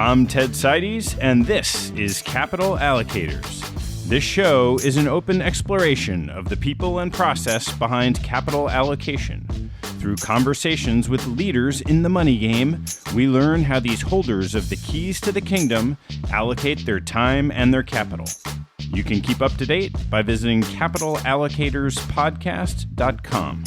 I'm Ted Seides, and this is Capital Allocators. This show is an open exploration of the people and process behind capital allocation. Through conversations with leaders in the money game, we learn how these holders of the keys to the kingdom allocate their time and their capital. You can keep up to date by visiting capitalallocatorspodcast.com.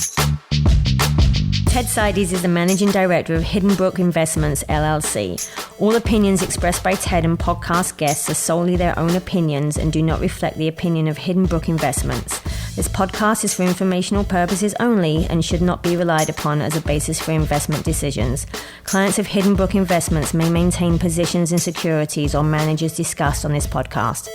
Ted Seides is the Managing Director of Hidden Brook Investments, LLC. All opinions expressed by Ted and podcast guests are solely their own opinions and do not reflect the opinion of Hidden Brook Investments. This podcast is for informational purposes only and should not be relied upon as a basis for investment decisions. Clients of Hidden Brook Investments may maintain positions in securities or managers discussed on this podcast.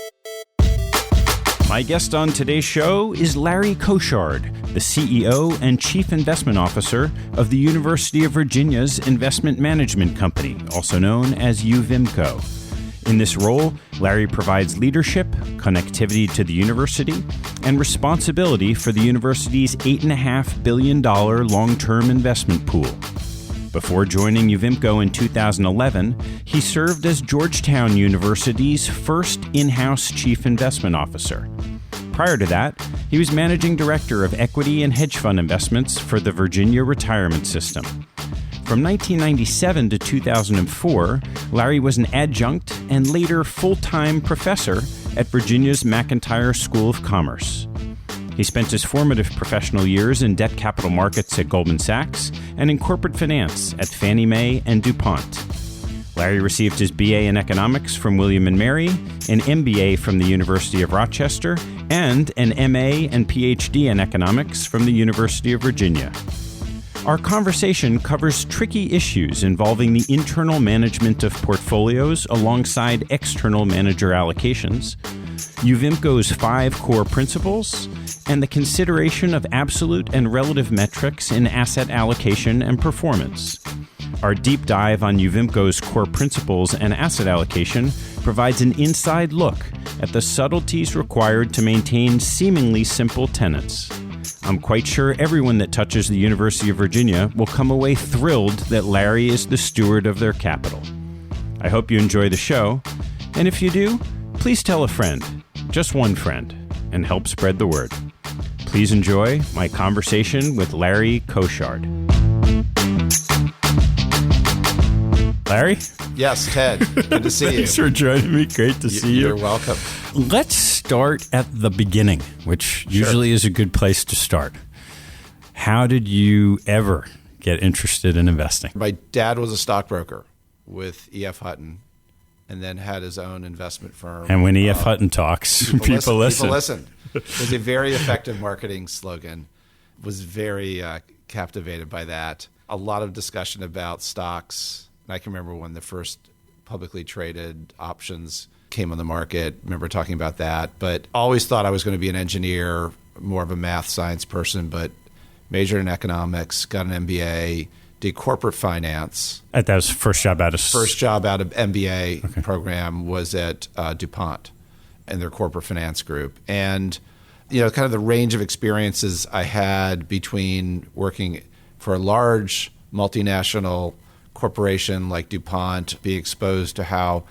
My guest on today's show is Larry Kochard, the CEO and Chief Investment Officer of the University of Virginia's Investment Management Company, also known as UVIMCO. In this role, Larry provides leadership, connectivity to the university, and responsibility for the university's $8.5 billion long-term investment pool. Before joining UVIMCO in 2011, he served as Georgetown University's first in-house chief investment officer. Prior to that, he was managing director of equity and hedge fund investments for the Virginia retirement system. From 1997 to 2004, Larry was an adjunct and later full-time professor at Virginia's McIntire School of Commerce. He spent his formative professional years in debt capital markets at Goldman Sachs and in corporate finance at Fannie Mae and DuPont. Larry received his BA in economics from William & Mary, an MBA from the University of Rochester, and an MA and PhD in economics from the University of Virginia. Our conversation covers tricky issues involving the internal management of portfolios alongside external manager allocations, UVIMCO's 5 core principles, and the consideration of absolute and relative metrics in asset allocation and performance. Our deep dive on UVIMCO's core principles and asset allocation provides an inside look at the subtleties required to maintain seemingly simple tenets. I'm quite sure everyone that touches the University of Virginia will come away thrilled that Larry is the steward of their capital. I hope you enjoy the show, and if you do, please tell a friend, just one friend, and help spread the word. Please enjoy my conversation with Larry Kochard. Larry? Yes, Ted. Good to see you. Thanks for joining me. Great to see you. You're welcome. Let's start at the beginning, which usually is a good place to start. How did you ever get interested in investing? My dad was a stockbroker with E.F. Hutton and then had his own investment firm. And when E.F. Hutton talks, people listen. People listen. It was a very effective marketing slogan. Was very captivated by that. A lot of discussion about stocks. I can remember when the first publicly traded options came on the market. Remember talking about that. But always thought I was going to be an engineer, more of a math science person, but majored in economics, got an MBA, did corporate finance. That was first job out of MBA program was at DuPont and their corporate finance group. And, kind of the range of experiences I had between working for a large multinational corporation like DuPont, being exposed to how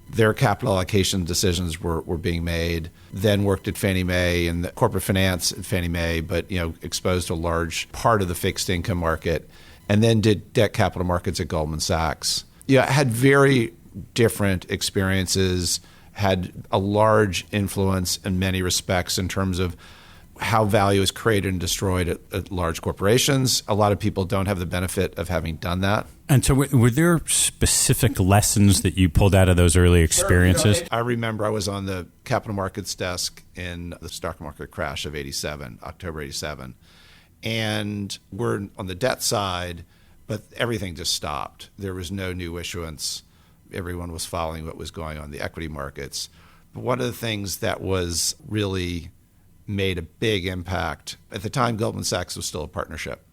their capital allocation decisions were being made, then worked at Fannie Mae and the corporate finance at Fannie Mae, but exposed to a large part of the fixed income market, and then did debt capital markets at Goldman Sachs. I had very different experiences, had a large influence in many respects in terms of how value is created and destroyed at large corporations. A lot of people don't have the benefit of having done that. And so were there specific lessons that you pulled out of those early experiences? Sure. I remember I was on the capital markets desk in the stock market crash of October 87. And we're on the debt side, but everything just stopped. There was no new issuance. Everyone was following what was going on in the equity markets. But one of the things that was really made a big impact. At the time, Goldman Sachs was still a partnership.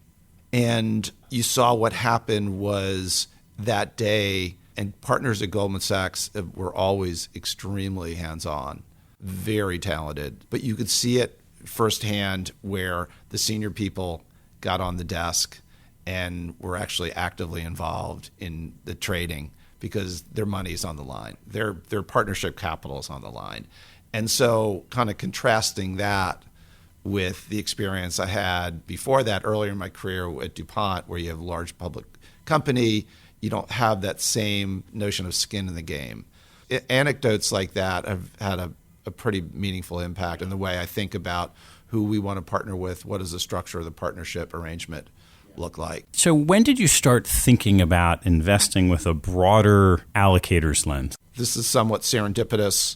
And you saw what happened was that day, and partners at Goldman Sachs were always extremely hands-on, very talented. But you could see it firsthand where the senior people got on the desk and were actually actively involved in the trading because their money's on the line. Their partnership capital is on the line. And so kind of contrasting that with the experience I had before that, earlier in my career at DuPont, where you have a large public company, you don't have that same notion of skin in the game. Anecdotes like that have had a pretty meaningful impact in the way I think about who we want to partner with, what does the structure of the partnership arrangement look like. So when did you start thinking about investing with a broader allocators lens? This is somewhat serendipitous.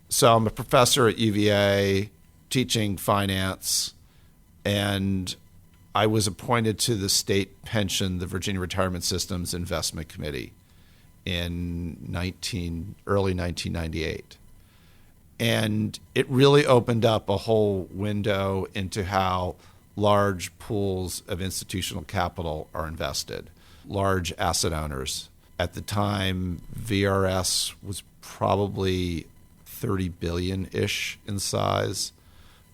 So I'm a professor at UVA teaching finance, and I was appointed to the state pension, the Virginia Retirement Systems Investment Committee in early 1998. And it really opened up a whole window into how large pools of institutional capital are invested, large asset owners. At the time, VRS was probably 30 billion-ish in size.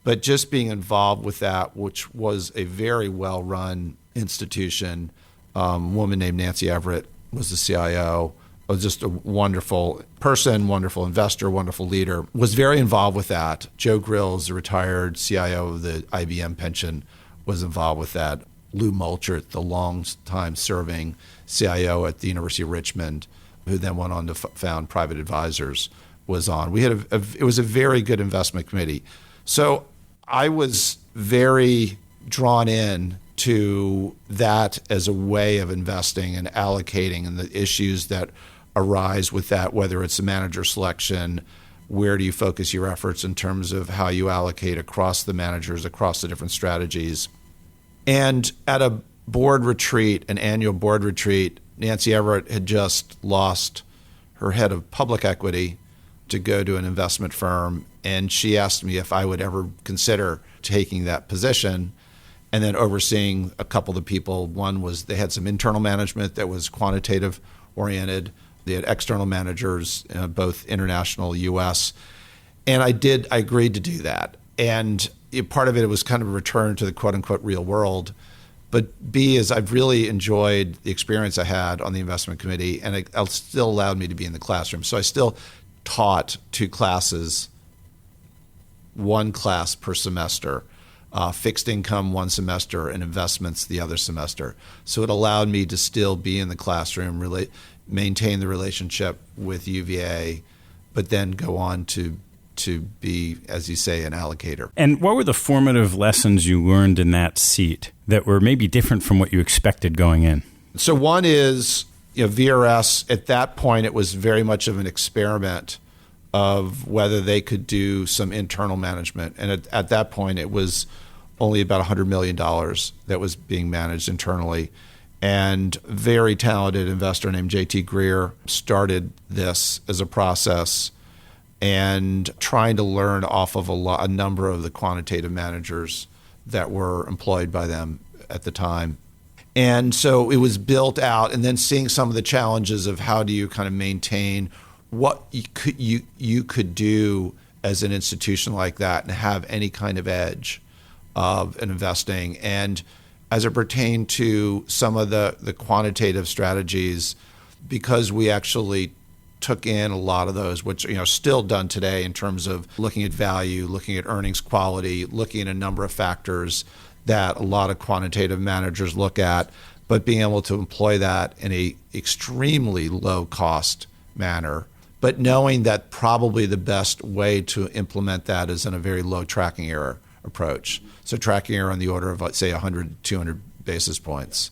But just being involved with that, which was a very well-run institution, a woman named Nancy Everett was the CIO, was just a wonderful person, wonderful investor, wonderful leader, was very involved with that. Joe Grills, the retired CIO of the IBM pension, was involved with that. Lou Mulchert, the long-time serving CIO at the University of Richmond, who then went on to found Private Advisors, was on. We had it was a very good investment committee. So I was very drawn in to that as a way of investing and allocating, and the issues that arise with that, whether it's a manager selection, where do you focus your efforts in terms of how you allocate across the managers, across the different strategies. And at a board retreat, an annual board retreat, Nancy Everett had just lost her head of public equity to go to an investment firm, and she asked me if I would ever consider taking that position and then overseeing a couple of the people. One was they had some internal management that was quantitative oriented. They had external managers, both international, U.S. And I agreed to do that. And part of it was kind of a return to the quote-unquote real world. But B is I've really enjoyed the experience I had on the investment committee, and it still allowed me to be in the classroom. So I still taught 2 classes, 1 class per semester, fixed income 1 semester and investments the other semester. So it allowed me to still be in the classroom, really maintain the relationship with UVA, but then go on to be, as you say, an allocator. And what were the formative lessons you learned in that seat that were maybe different from what you expected going in? So one is, VRS, at that point, it was very much of an experiment of whether they could do some internal management. And at that point, it was only about $100 million that was being managed internally. And a very talented investor named J.T. Greer started this as a process and trying to learn off of a number of the quantitative managers that were employed by them at the time. And so it was built out, and then seeing some of the challenges of how do you kind of maintain what you could do as an institution like that and have any kind of edge of investing. And as it pertained to some of the quantitative strategies, because we actually took in a lot of those, which still done today in terms of looking at value, looking at earnings quality, looking at a number of factors that a lot of quantitative managers look at, but being able to employ that in a extremely low cost manner, but knowing that probably the best way to implement that is in a very low tracking error approach. So tracking error on the order of, let's say, 100, 200 basis points.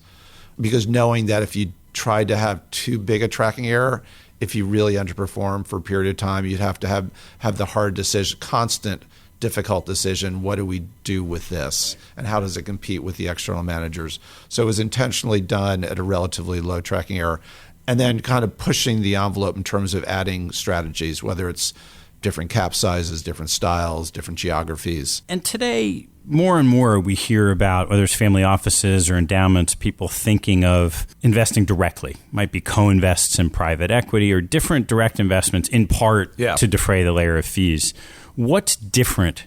Because knowing that if you tried to have too big a tracking error, if you really underperform for a period of time, you'd have to have the hard decision, constant, difficult decision, what do we do with this? And how does it compete with the external managers? So it was intentionally done at a relatively low tracking error. And then kind of pushing the envelope in terms of adding strategies, whether it's different cap sizes, different styles, different geographies. And today, more and more we hear about, whether it's family offices or endowments, people thinking of investing directly. Might be co-invests in private equity or different direct investments in part to defray the layer of fees. What's different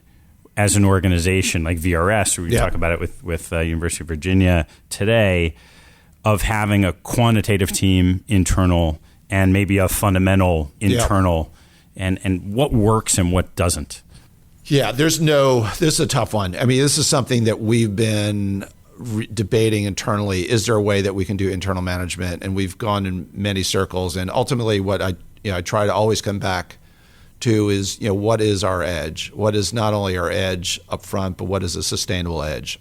as an organization like VRS, or we talk about it with University of Virginia today, of having a quantitative team internal and maybe a fundamental internal, and what works and what doesn't? Yeah, this is a tough one. I mean, this is something that we've been debating internally. Is there a way that we can do internal management? And we've gone in many circles. And ultimately what I try to always come back to is, what is our edge? What is not only our edge up front, but what is a sustainable edge?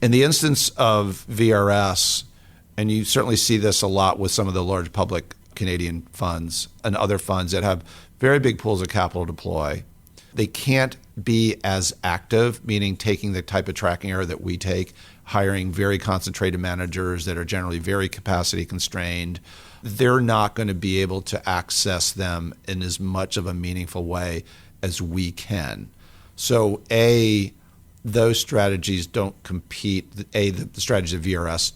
In the instance of VRS, and you certainly see this a lot with some of the large public Canadian funds and other funds that have very big pools of capital to deploy, they can't be as active, meaning taking the type of tracking error that we take, hiring very concentrated managers that are generally very capacity constrained. They're not going to be able to access them in as much of a meaningful way as we can. So those strategies don't compete. The strategies that VRS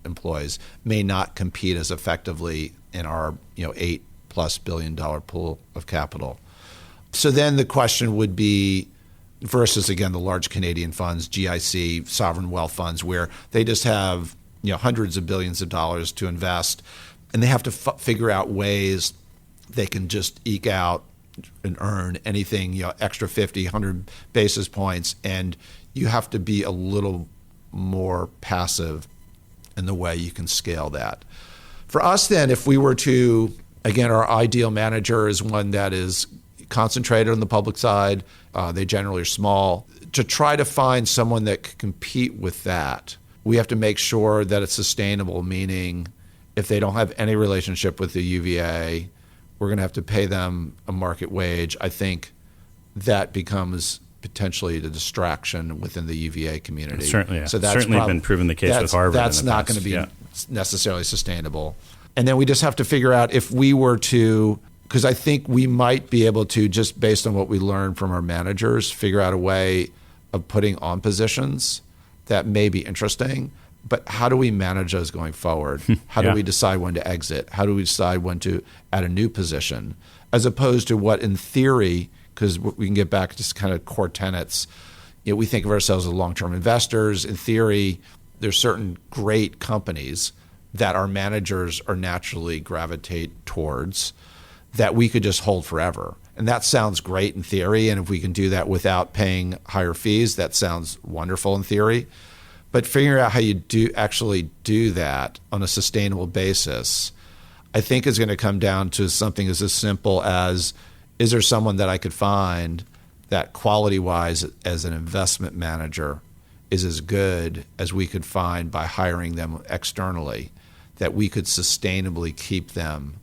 employs may not compete as effectively in our $8+ billion pool of capital. So then the question would be, versus again the large Canadian funds, GIC, sovereign wealth funds, where they just have hundreds of billions of dollars to invest, and they have to figure out ways they can just eke out and earn anything extra 50, 100 basis points, and you have to be a little more passive in the way you can scale that. For us then, if we were to, again, our ideal manager is one that is concentrated on the public side. They generally are small. To try to find someone that can compete with that, we have to make sure that it's sustainable, meaning if they don't have any relationship with the UVA, we're going to have to pay them a market wage. I think that becomes potentially the distraction within the UVA community. Certainly, yeah. So that's certainly been proven the case with Harvard. That's not going to be necessarily sustainable. And then we just have to figure out if we were to, because I think we might be able to, just based on what we learned from our managers, figure out a way of putting on positions that may be interesting. But how do we manage those going forward? How do we decide when to exit? How do we decide when to add a new position? As opposed to what in theory, because we can get back to just kind of core tenets, we think of ourselves as long-term investors. In theory, there's certain great companies that our managers are naturally gravitate towards that we could just hold forever. And that sounds great in theory. And if we can do that without paying higher fees, that sounds wonderful in theory. But figuring out how you actually do that on a sustainable basis, I think is going to come down to something as simple as, is there someone that I could find that quality-wise as an investment manager is as good as we could find by hiring them externally, that we could sustainably keep them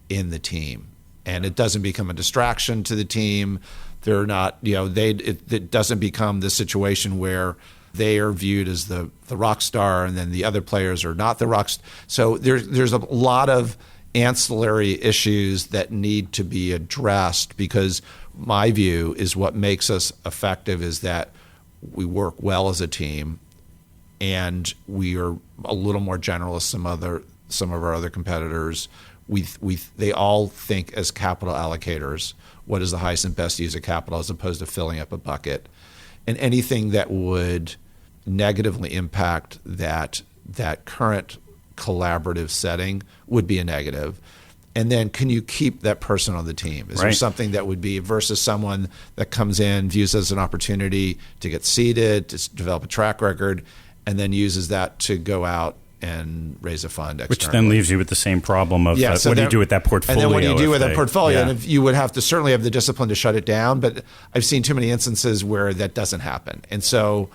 in the team. And it doesn't become a distraction to the team. They're not, it doesn't become the situation where they are viewed as the rock star and then the other players are not the rock star. So there's a lot of ancillary issues that need to be addressed, because my view is what makes us effective is that we work well as a team and we are a little more generalist than some of our other competitors. They all think as capital allocators, what is the highest and best use of capital as opposed to filling up a bucket. And anything that would negatively impact that current collaborative setting would be a negative. And then can you keep that person on the team? Is there something that would be versus someone that comes in, views as an opportunity to get seated, to develop a track record, and then uses that to go out and raise a fund externally. Which then leaves you with the same problem of what do you do with that portfolio? And then what do you do with that portfolio? And if you would have to certainly have the discipline to shut it down, but I've seen too many instances where that doesn't happen. And so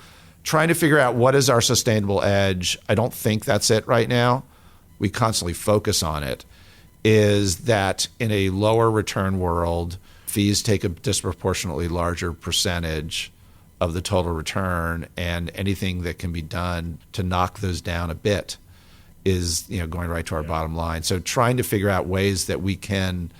trying to figure out what is our sustainable edge, I don't think that's it right now. We constantly focus on it, is that in a lower return world, fees take a disproportionately larger percentage of the total return, and anything that can be done to knock those down a bit is going right to our bottom line. So trying to figure out ways that we can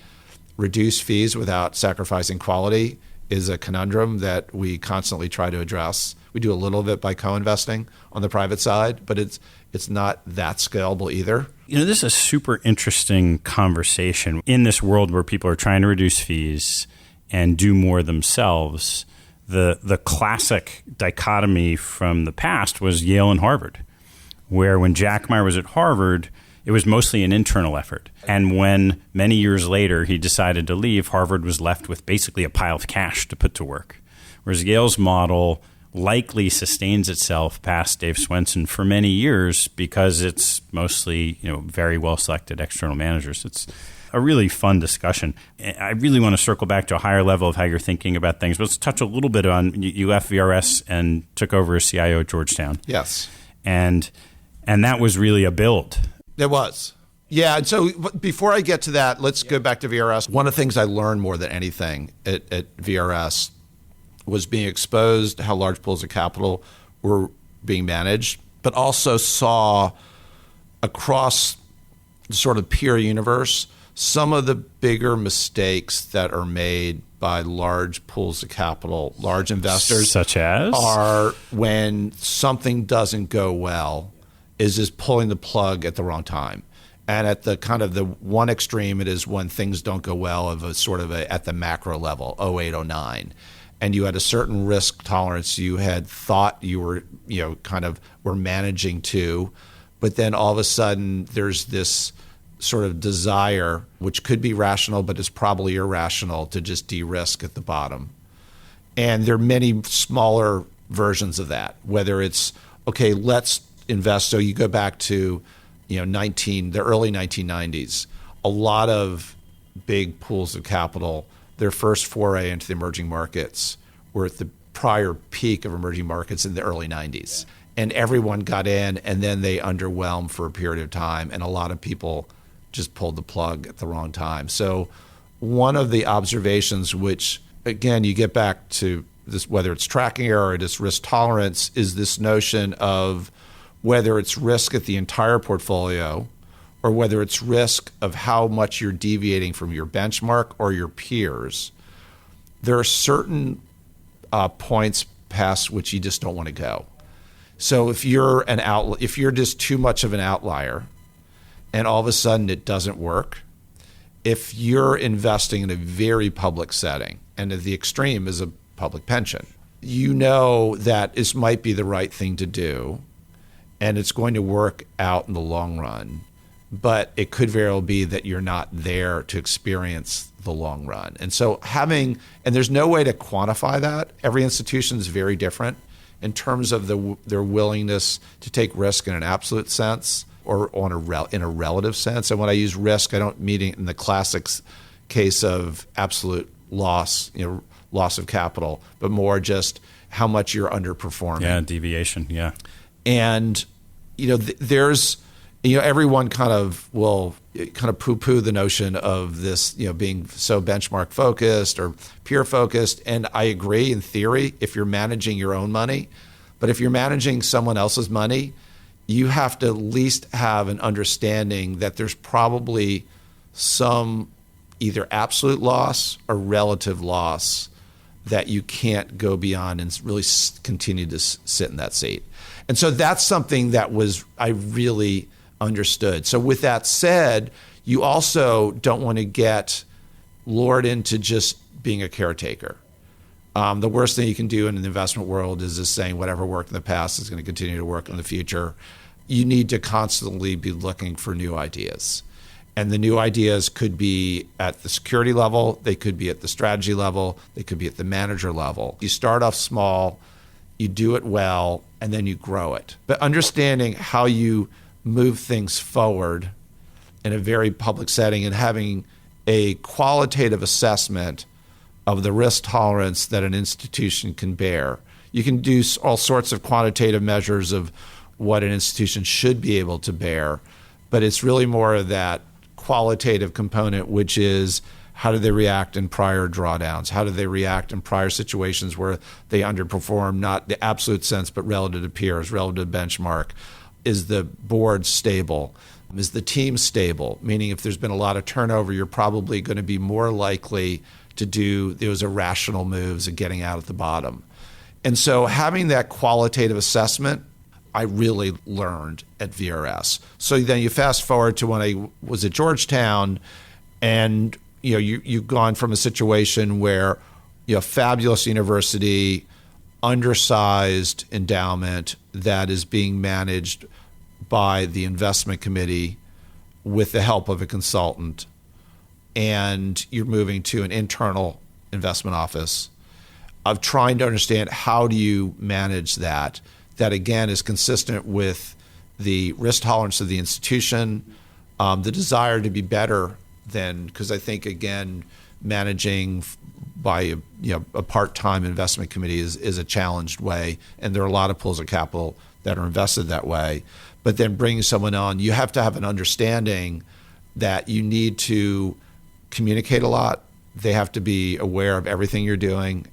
reduce fees without sacrificing quality is a conundrum that we constantly try to address. We do a little bit by co-investing on the private side, but it's not that scalable either. This is a super interesting conversation. In this world where people are trying to reduce fees and do more themselves, the classic dichotomy from the past was Yale and Harvard, where when Jackmeyer was at Harvard, it was mostly an internal effort. And when many years later he decided to leave, Harvard was left with basically a pile of cash to put to work. Whereas Yale's model likely sustains itself past Dave Swenson for many years because it's mostly, very well-selected external managers. It's a really fun discussion. I really want to circle back to a higher level of how you're thinking about things. But let's touch a little bit on, you left VRS and took over as CIO at Georgetown. Yes. And that was really a build. It was. Yeah. And so before I get to that, let's go back to VRS. One of the things I learned more than anything at VRS was being exposed to how large pools of capital were being managed, but also saw across the sort of peer universe some of the bigger mistakes that are made by large pools of capital, large investors. Such as? Are when something doesn't go well, is just pulling the plug at the wrong time. And at the kind of the one extreme, it is when things don't go well of a sort of at the macro level, 08, 09. And you had a certain risk tolerance you had thought you were, were managing to, but then all of a sudden there's this sort of desire, which could be rational, but is probably irrational, to just de-risk at the bottom. And there are many smaller versions of that, whether it's, okay, let's invest. So you go back to, the early 1990s, a lot of big pools of capital, their first foray into the emerging markets were at the prior peak of emerging markets in the early 90s. And everyone got in, and then they underwhelmed for a period of time, and a lot of people just pulled the plug at the wrong time. So one of the observations, which, again, you get back to this, whether it's tracking error or just risk tolerance, is this notion of whether it's risk at the entire portfolio or whether it's risk of how much you're deviating from your benchmark or your peers. There are certain points past which you just don't want to go. So if you're if you're just too much of an outlier and all of a sudden it doesn't work, if you're investing in a very public setting, and at the extreme is a public pension, that this might be the right thing to do, and it's going to work out in the long run, but it could very well be that you're not there to experience the long run. And so and there's no way to quantify that. Every institution is very different in terms of their willingness to take risk in an absolute sense or in a relative sense. And when I use risk, I don't mean it in the classic case of absolute loss, loss of capital, but more just how much you're underperforming. Yeah, deviation, yeah. And, there's, everyone kind of will kind of poo-poo the notion of this, being so benchmark focused or peer focused. And I agree in theory if you're managing your own money, but if you're managing someone else's money, you have to at least have an understanding that there's probably some either absolute loss or relative loss that you can't go beyond and really continue to sit in that seat. And so that's something that I really understood. So with that said, you also don't want to get lured into just being a caretaker. The worst thing you can do in an investment world is just saying whatever worked in the past is going to continue to work in the future. You need to constantly be looking for new ideas. And the new ideas could be at the security level, they could be at the strategy level, they could be at the manager level. You start off small, you do it well, and then you grow it. But understanding how you move things forward in a very public setting and having a qualitative assessment of the risk tolerance that an institution can bear. You can do all sorts of quantitative measures of what an institution should be able to bear, but it's really more of that qualitative component, which is how do they react in prior drawdowns? How do they react in prior situations where they underperform, not the absolute sense, but relative to peers, relative to benchmark? Is the board stable? Is the team stable? Meaning if there's been a lot of turnover, you're probably going to be more likely to do those irrational moves of getting out at the bottom. And so having that qualitative assessment, I really learned at VRS. So then you fast forward to when I was at Georgetown, and you've gone from a situation where fabulous university, undersized endowment that is being managed by the investment committee with the help of a consultant, and you're moving to an internal investment office, of trying to understand how do you manage that again is consistent with the risk tolerance of the institution, the desire to be better than, because I think, again, managing by a part-time investment committee is a challenged way, and there are a lot of pools of capital that are invested that way. But then bringing someone on, you have to have an understanding that you need to communicate a lot. They have to be aware of everything you're doing,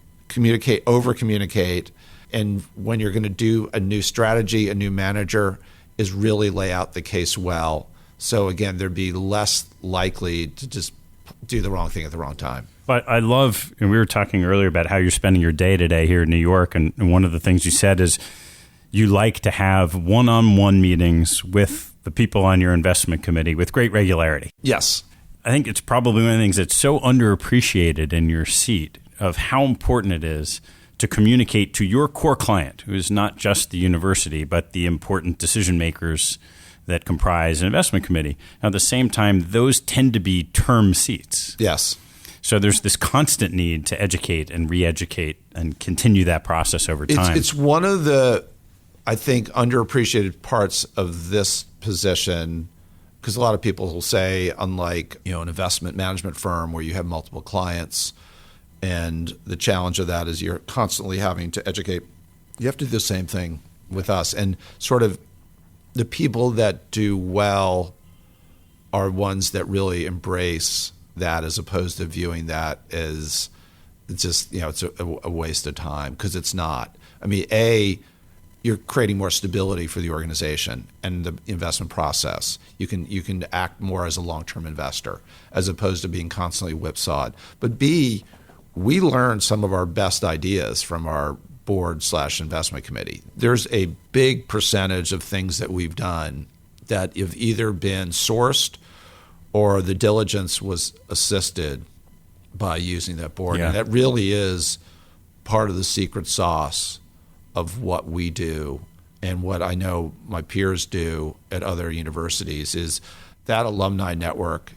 over-communicate, and when you're going to do a new strategy, a new manager, is really lay out the case well. So again, there'd be less likely to just do the wrong thing at the wrong time. But I love, and we were talking earlier about how you're spending your day today here in New York, and one of the things you said is you like to have one-on-one meetings with the people on your investment committee with great regularity. Yes. I think it's probably one of the things that's so underappreciated in your seat of how important it is to communicate to your core client, who is not just the university, but the important decision makers that comprise an investment committee. Now, at the same time, those tend to be term seats. Yes. So there's this constant need to educate and re-educate and continue that process over time. It's one of the, I think, underappreciated parts of this position, because a lot of people will say, unlike an investment management firm where you have multiple clients, and the challenge of that is you're constantly having to educate. You have to do the same thing with us. And sort of the people that do well are ones that really embrace that, as opposed to viewing that as just, it's a waste of time, because it's not. I mean, you're creating more stability for the organization and the investment process. You can act more as a long-term investor as opposed to being constantly whipsawed. But B, we learned some of our best ideas from our board/investment committee. There's a big percentage of things that we've done that have either been sourced or the diligence was assisted by using that board. Yeah. And that really is part of the secret sauce of what we do, and what I know my peers do at other universities is that alumni network,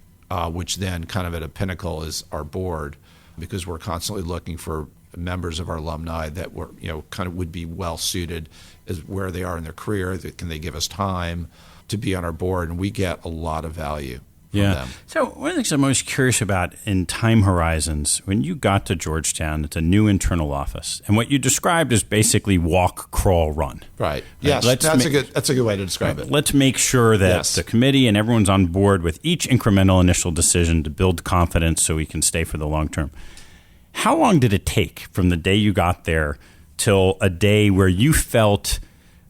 which then kind of at a pinnacle is our board, because we're constantly looking for members of our alumni that were, kind of would be well suited as where they are in their career. Can they give us time to be on our board? And we get a lot of value from them. So one of the things I'm most curious about in time horizons, when you got to Georgetown, it's a new internal office, and what you described is basically walk, crawl, run. Right. Yes, that's a good way to describe it. Let's make sure that the committee and everyone's on board with each incremental initial decision to build confidence so we can stay for the long term. How long did it take from the day you got there till a day where you felt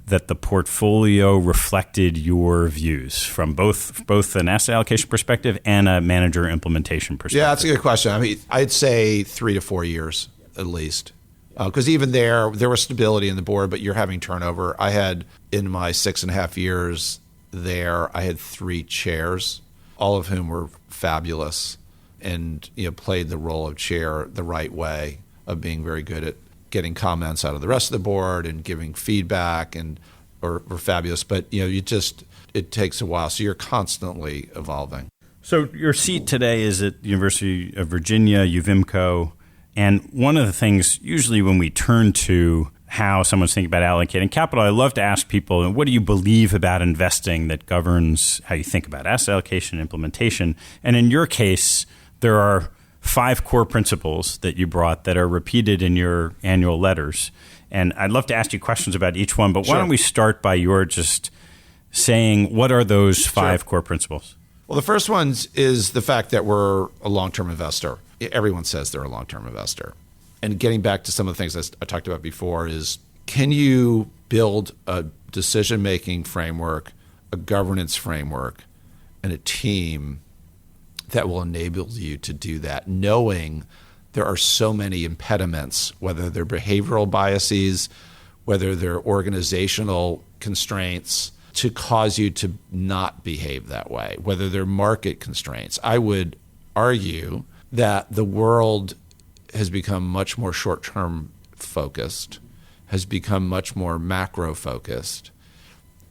that the portfolio reflected your views from both an asset allocation perspective and a manager implementation perspective? Yeah, that's a good question. I mean, I'd say 3 to 4 years at least. Because even there was stability in the board, but you're having turnover. I had, in my 6.5 years there, I had 3 chairs, all of whom were fabulous and played the role of chair the right way, of being very good at getting comments out of the rest of the board and giving feedback, and or fabulous. But it takes a while, so you're constantly evolving. So your seat today is at the University of Virginia, UVIMCO, and one of the things usually when we turn to how someone's thinking about allocating capital, I love to ask people, what do you believe about investing that governs how you think about asset allocation, implementation? And in your case, there are 5 core principles that you brought that are repeated in your annual letters. And I'd love to ask you questions about each one, but why don't we start by your just saying, what are those 5 core principles? Well, the first one is the fact that we're a long-term investor. Everyone says they're a long-term investor. And getting back to some of the things I talked about before is, can you build a decision-making framework, a governance framework, and a team that will enable you to do that, knowing there are so many impediments, whether they're behavioral biases, whether they're organizational constraints, to cause you to not behave that way, whether they're market constraints. I would argue that the world has become much more short-term focused, has become much more macro focused,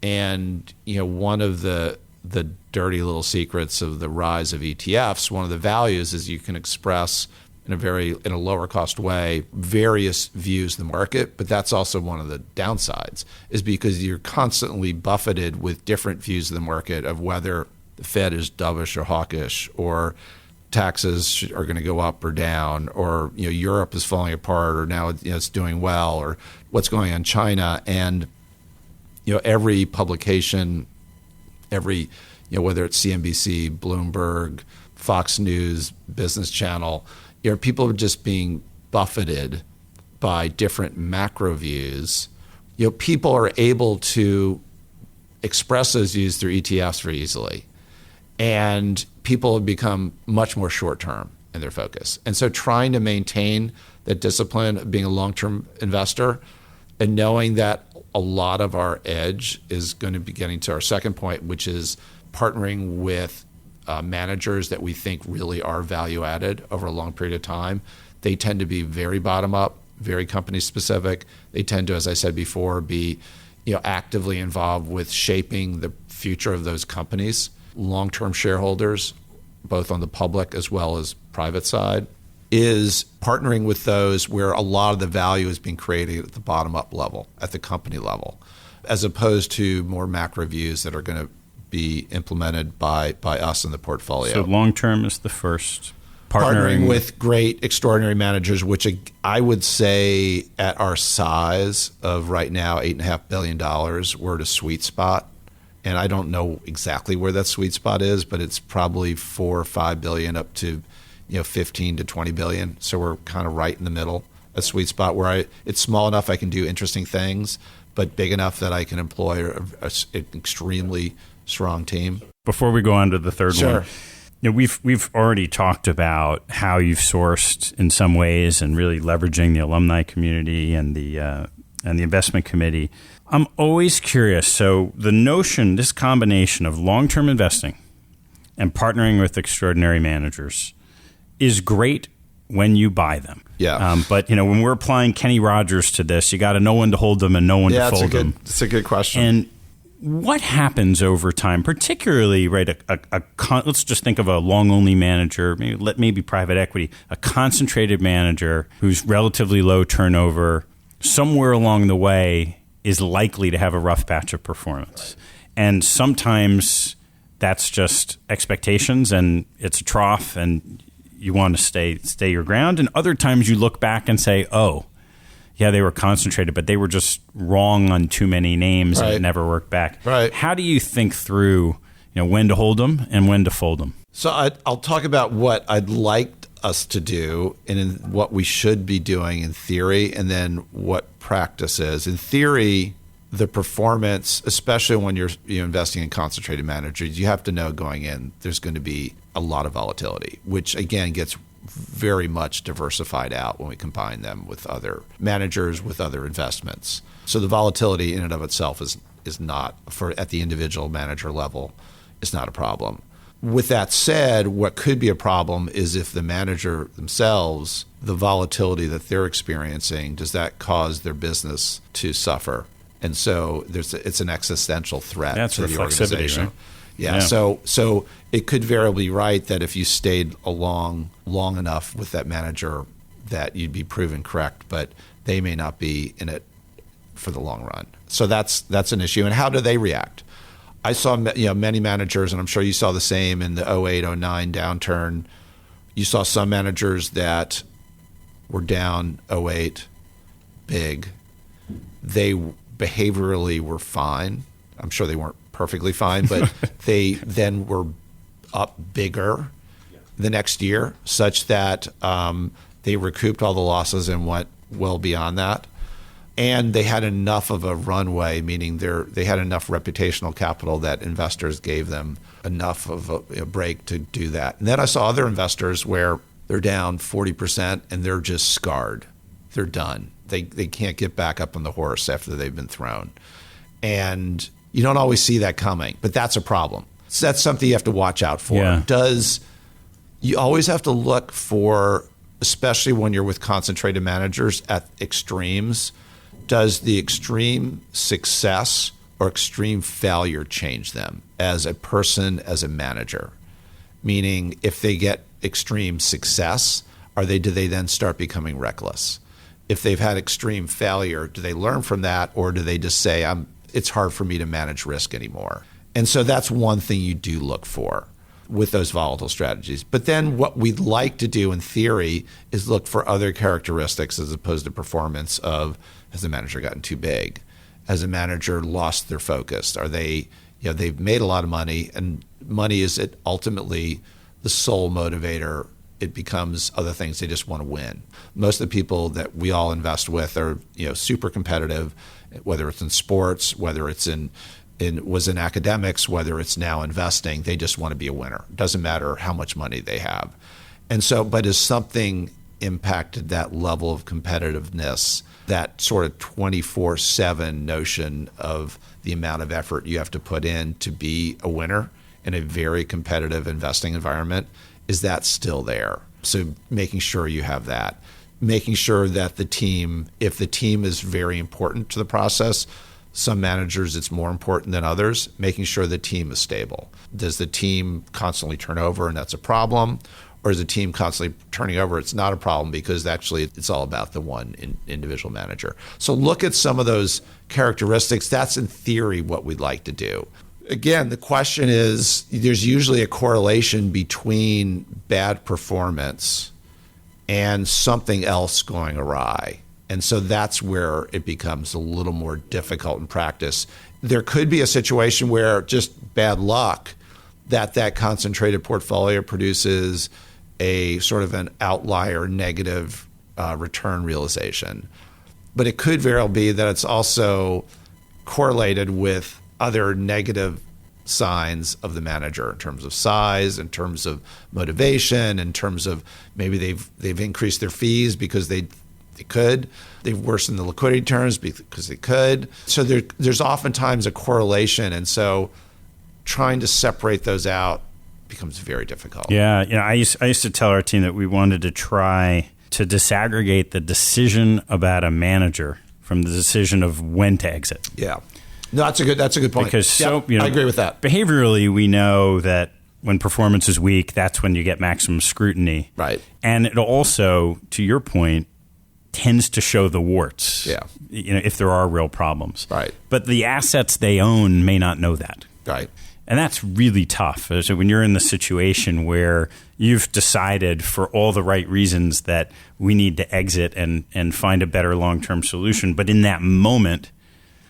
And one of the dirty little secrets of the rise of ETFs, one of the values is you can express in a lower cost way various views of the market, but that's also one of the downsides, is because you're constantly buffeted with different views of the market of whether the Fed is dovish or hawkish, or taxes are going to go up or down, or Europe is falling apart, or now it's doing well, or what's going on in China. And every publication, whether it's CNBC, Bloomberg, Fox News, Business Channel, people are just being buffeted by different macro views. People are able to express those views through ETFs very easily. And people have become much more short-term in their focus. And so trying to maintain that discipline of being a long-term investor and knowing that a lot of our edge is going to be getting to our second point, which is partnering with managers that we think really are value added over a long period of time. They tend to be very bottom up, very company specific. They tend to, as I said before, be actively involved with shaping the future of those companies. Long-term shareholders, both on the public as well as private side, is partnering with those where a lot of the value is being created at the bottom-up level, at the company level, as opposed to more macro views that are going to be implemented by us in the portfolio. So long-term is the first. Partnering with great, extraordinary managers, which I would say at our size of right now, $8.5 billion, we're at a sweet spot. And I don't know exactly where that sweet spot is, but it's probably $4 or $5 billion up to 15 to 20 billion. So we're kind of right in the middle, a sweet spot where it's small enough I can do interesting things, but big enough that I can employ an extremely strong team. Before we go on to the third Sure. one, we've already talked about how you've sourced in some ways and really leveraging the alumni community and the investment committee. I'm always curious. So the notion, this combination of long-term investing and partnering with extraordinary managers is great when you buy them. Yeah. But when we're applying Kenny Rogers to this, you got to know when to hold them and know when to fold them. It's a good question. And what happens over time, particularly, right? Let's just think of a long-only manager, maybe private equity, a concentrated manager who's relatively low turnover. Somewhere along the way is likely to have a rough patch of performance. Right. And sometimes that's just expectations and it's a trough and you want to stay your ground. And other times you look back and say, oh, yeah, they were concentrated, but they were just wrong on too many names and it never worked back. Right. How do you think through when to hold them and when to fold them? So I'll talk about what I'd like us to do and in what we should be doing in theory, and then what practice is. In theory, the performance, especially when you're investing in concentrated managers, you have to know going in there's going to be a lot of volatility, which again gets very much diversified out when we combine them with other managers, with other investments. So the volatility in and of itself is not, at the individual manager level, is not a problem. With that said, what could be a problem is if the manager themselves, the volatility that they're experiencing, does that cause their business to suffer? And so it's an existential threat to the organization. Right? Yeah. So it could very well be right that if you stayed along long enough with that manager that you'd be proven correct, but they may not be in it for the long run. So that's an issue. And how do they react? I saw many managers, and I'm sure you saw the same in the 08-09 downturn. You saw some managers that were down 08 big. They behaviorally were fine. I'm sure they weren't perfectly fine, but they then were up bigger the next year, such that they recouped all the losses and went well beyond that. And they had enough of a runway, meaning they had enough reputational capital that investors gave them enough of a break to do that. And then I saw other investors where they're down 40% and they're just scarred. They're done. They can't get back up on the horse after they've been thrown. And you don't always see that coming, but that's a problem. So that's something you have to watch out for. Yeah. You always have to look for, especially when you're with concentrated managers, at extremes. Does the extreme success or extreme failure change them as a person, as a manager? Meaning, if they get extreme success, do they then start becoming reckless? If they've had extreme failure, do they learn from that, or do they just say, it's hard for me to manage risk anymore? And so that's one thing you do look for with those volatile strategies. But then what we'd like to do in theory is look for other characteristics as opposed to performance of, has the manager gotten too big? Has a manager lost their focus? Are they, they've made a lot of money, and money is ultimately the sole motivator. It becomes other things. They just want to win. Most of the people that we all invest with are, super competitive, whether it's in sports, whether it's in academics, whether it's now investing. They just want to be a winner. It doesn't matter how much money they have. And so, but has something impacted that level of competitiveness, that sort of 24/7 notion of the amount of effort you have to put in to be a winner in a very competitive investing environment? Is that still there? So making sure you have that. Making sure that the team, if the team is very important to the process, some managers it's more important than others, making sure the team is stable. Does the team constantly turn over and that's a problem? Or is the team constantly turning over? It's not a problem because actually it's all about the one individual manager. So look at some of those characteristics. That's in theory what we'd like to do. Again, the question is, there's usually a correlation between bad performance and something else going awry. And so that's where it becomes a little more difficult in practice. There could be a situation where just bad luck that concentrated portfolio produces a sort of an outlier negative return realization. But it could very well be that it's also correlated with other negative signs of the manager in terms of size, in terms of motivation, in terms of maybe they've increased their fees because they could. They've worsened the liquidity terms because they could. So there's oftentimes a correlation, and so trying to separate those out becomes very difficult. Yeah, I used to tell our team that we wanted to try to disaggregate the decision about a manager from the decision of when to exit. Yeah. No, that's a good point. Because I agree with that. Behaviorally, we know that when performance is weak, that's when you get maximum scrutiny. Right. And it also, to your point, tends to show the warts. Yeah. If there are real problems. Right. But the assets they own may not know that. Right. And that's really tough. So when you're in the situation where you've decided for all the right reasons that we need to exit and find a better long-term solution, but in that moment,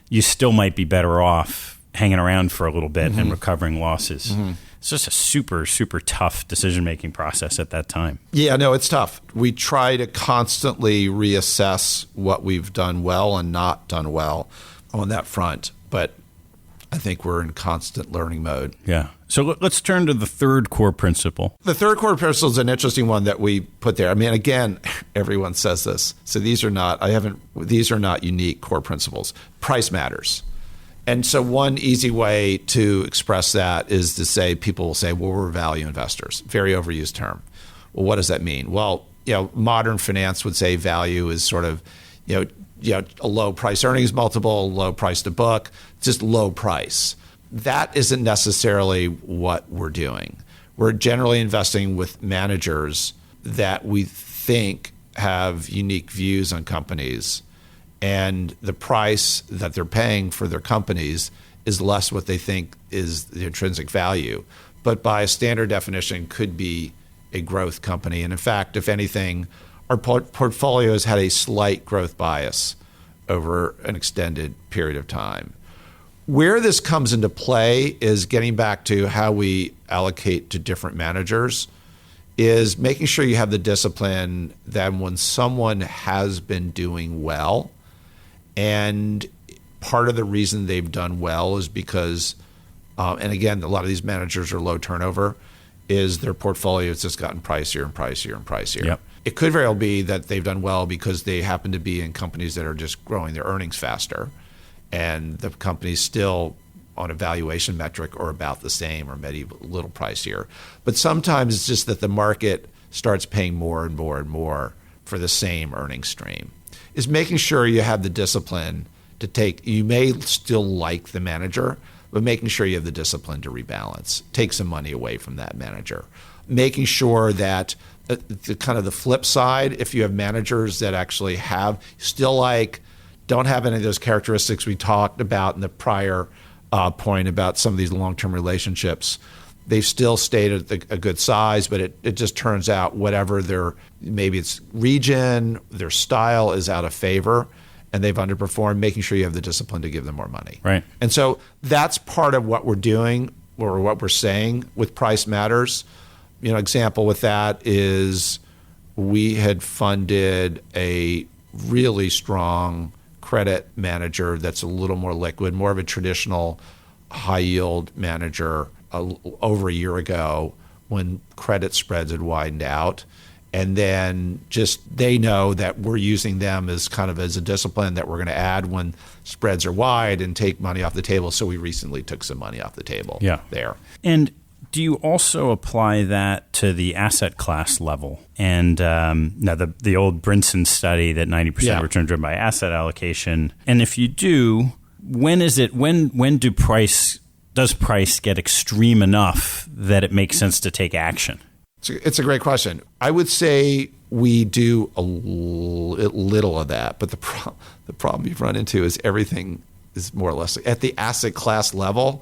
you still might be better off hanging around for a little bit and recovering losses. Mm-hmm. It's just a super, super tough decision-making process at that time. Yeah, no, it's tough. We try to constantly reassess what we've done well and not done well on that front. But I think we're in constant learning mode. Yeah. So let's turn to the third core principle. The third core principle is an interesting one that we put there. I mean, again, everyone says this. So these are not unique core principles. Price matters. And so one easy way to express that is to say, people will say, well, we're value investors. Very overused term. Well, what does that mean? Well, modern finance would say value is sort of, a low price earnings multiple, low price to book, just low price. That isn't necessarily what we're doing. We're generally investing with managers that we think have unique views on companies, and the price that they're paying for their companies is less what they think is the intrinsic value, but by a standard definition could be a growth company. And in fact, if anything, our portfolios had a slight growth bias over an extended period of time. Where this comes into play is getting back to how we allocate to different managers, is making sure you have the discipline that when someone has been doing well, and part of the reason they've done well is because, and again, a lot of these managers are low turnover, is their portfolio has just gotten pricier and pricier and pricier. Yep. It could very well be that they've done well because they happen to be in companies that are just growing their earnings faster, and the company's still on a valuation metric or about the same or maybe a little pricier. But sometimes it's just that the market starts paying more and more and more for the same earning stream. Is making sure you have the discipline to take. You may still like the manager, but making sure you have the discipline to rebalance, take some money away from that manager, making sure that the kind of the flip side, if you have managers that actually have don't have any of those characteristics we talked about in the prior point about some of these long-term relationships, they've still stayed at a good size, but it just turns out whatever maybe it's region, their style is out of favor, and they've underperformed, making sure you have the discipline to give them more money. Right. And so that's part of what we're doing or what we're saying with Price Matters. Example with that is we had funded a really strong credit manager that's a little more liquid, more of a traditional high yield manager over a year ago when credit spreads had widened out. And then they know that we're using them as a discipline that we're going to add when spreads are wide and take money off the table. So we recently took some money off the table there. And do you also apply that to the asset class level? And now the old Brinson study that 90% return driven by asset allocation. And if you do, when does price get extreme enough that it makes sense to take action? It's a great question. I would say we do a little of that, but the problem you've run into is everything is more or less at the asset class level,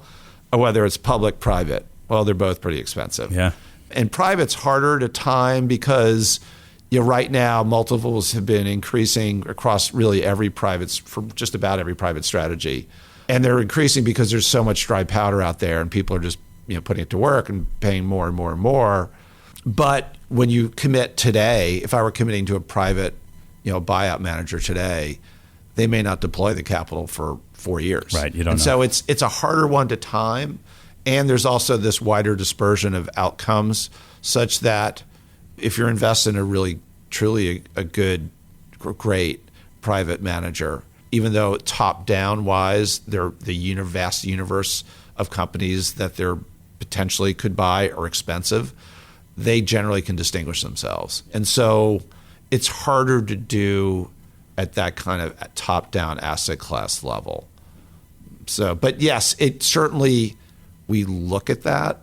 whether it's public, private. Well, they're both pretty expensive. Yeah. And private's harder to time because right now multiples have been increasing across really for just about every private strategy. And they're increasing because there's so much dry powder out there and people are just putting it to work and paying more and more and more. But when you commit today, if I were committing to a private, buyout manager today, they may not deploy the capital for 4 years. Right, you don't know. So it's a harder one to time. And there's also this wider dispersion of outcomes such that if you're invested in a really, truly a good, great private manager, even though top-down wise, they're the vast universe of companies that they're potentially could buy are expensive, they generally can distinguish themselves. And so it's harder to do at that kind of top-down asset class level. So, but yes, it certainly, we look at that,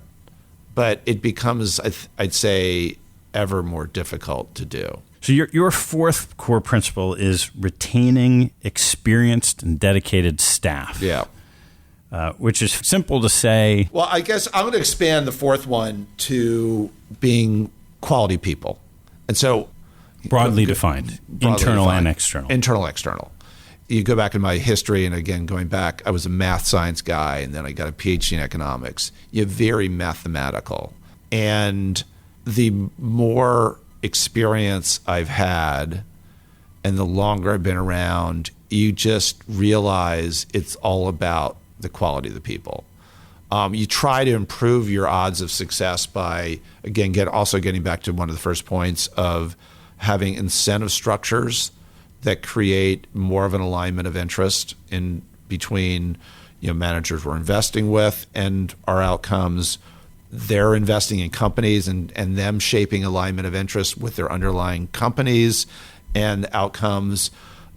but it becomes, I'd say, ever more difficult to do. So your fourth core principle is retaining experienced and dedicated staff. Yeah. Which is simple to say. Well, I guess I'm going to expand the fourth one to being quality people. And so broadly defined, internal and external. Internal, external. You go back in my history, and again, going back, I was a math science guy, and then I got a PhD in economics. You're very mathematical. And the more experience I've had and the longer I've been around, you just realize it's all about the quality of the people. You try to improve your odds of success by, again, getting back to one of the first points of having incentive structures that create more of an alignment of interest in between managers we're investing with and our outcomes. They're investing in companies and them shaping alignment of interest with their underlying companies and outcomes.